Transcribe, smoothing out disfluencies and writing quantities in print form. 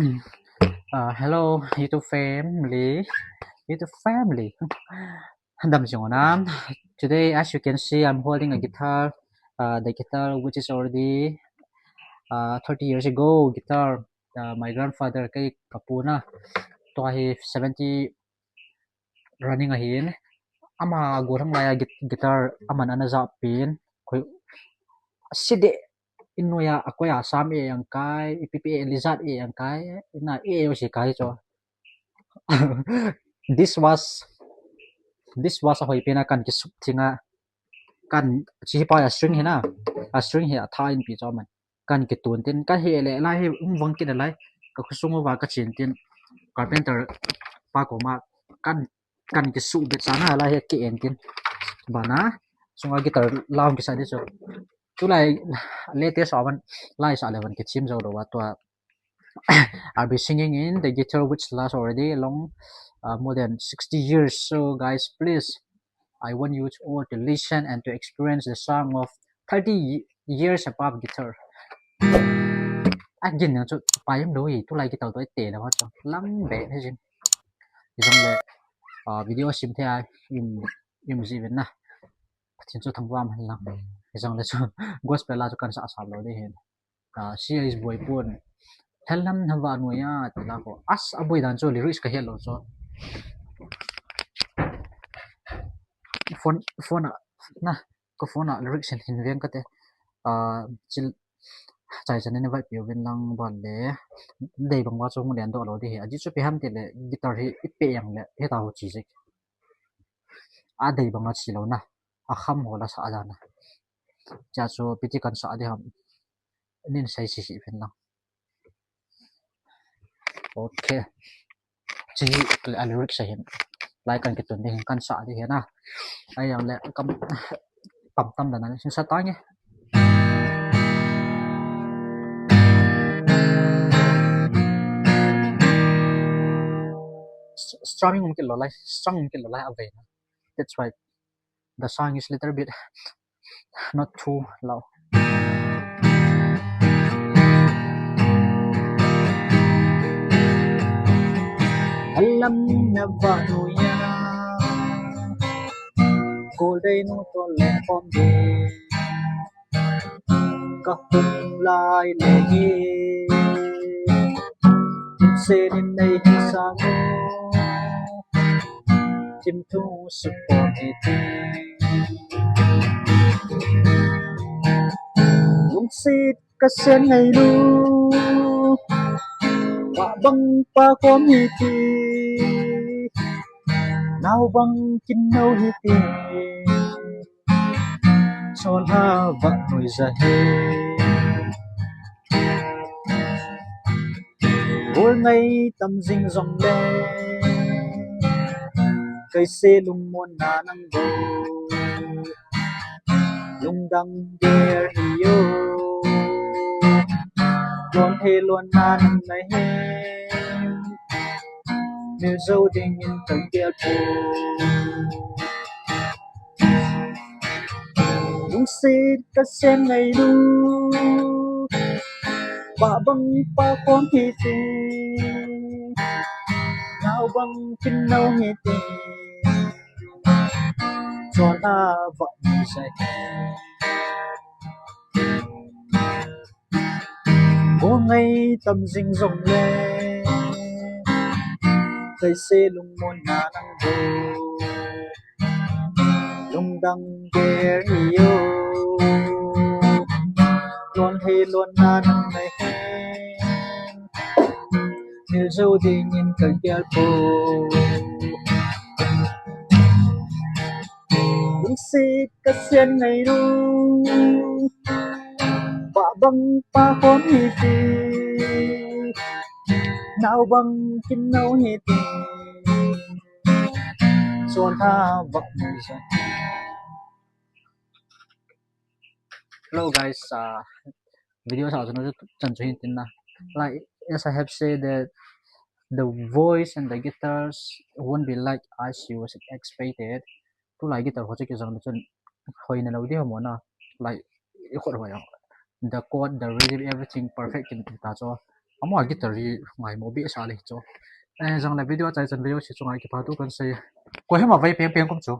Hello YouTube family. Today, as you can see, I'm holding a guitar. The guitar which is already 30 years ago. Guitar my grandfather kay kapuna. To hi 70 running ahin. Ama gurang laya guitar aman anaza pin. Side inuya akoya sam yang kai ipipi lizard yang kai ina yo si kai cho. This was a hoi pina kan ki sup thinga kan chi pa a string hina a string hi a tha in pi cho man kan ki tun tin ka he le lai wang ki lai ka khusung wa ka chin tin carpenter pa ko ma kan ki su be chana lai ki en tin bana sunga guitar laung ki sa de so tu lai latest one lai sa 11 ki chim zo do wa to I'll be singing in the guitar which lasts already long more than 60 years. So guys, please, I want you all to listen and to experience the song of 30 years above guitar. Again, so payam doi tu lai guitar toi te na wa cho lam be he jin. Jong le video sim the ai im ji ven na. Chin chu thangwam han lang. Jong le so gospel la chu kan sa sa lo de hen. Series boy pun Hellam nawa no ya tala ko as aboy dan cho lyrics ka hello so phone na ko phone lyrics hin ven ka te chil chai chan ne vai pio ven lang ban le dei bang wa cho mu len do lo de he aji chu pe ham te le guitar hi ipe yang le he ta ho chi se a dei bang a chi lo na a kham ho la sa da na cha cho piti kan sa de ham nin sai si si ven lang okay chi lyrics sa hin lai kan ki tun de kan sa de he na ai yang le kam pam tam da na sin sa ta nge strumming mungkin lo lai strung mungkin lo lai away that's right the song is little bit not too loud alam na ba no ya ko dai no to le pom de ka hum lai le ge se din nei sa ngo chim thu su po ti lung sit ka sen nei lu wa bang pa ko mi ti nào bang kin nâu hi ti son ha va noi za he ôi ngay tâm dinh dòng le cây xe lung muôn na nang go lung dang der hiyo luôn he luôn na nang mai he nếu dâu ding in tầng kia po lung sit ka sen ngày lu ba bang pa kon hi ti nào bang kin nâu hi ti cho ta vọng say ô ngay tâm dinh dòng le cây xe lung môn na nang go lung dang der hiyo luôn he luôn na nang mai he nếu dâu đi nhìn cần kia po lung sit ka sen ngày lu ba bang pa kon hi ti nào bang kin nâu hi ti son tha vọng sa hello guys video sa no chan chu hin tin na like as I have said that the voice and the guitars won't be like as you was expected to like guitar ho che ke jang chun hoi na lo de mo na like khot ho ya the chord the rhythm everything perfect in ta cho amo gitari ngai mobi sa le cho jang la video chai chan video chi chungai ki phatu kan sei ko hema vai peng peng kom chu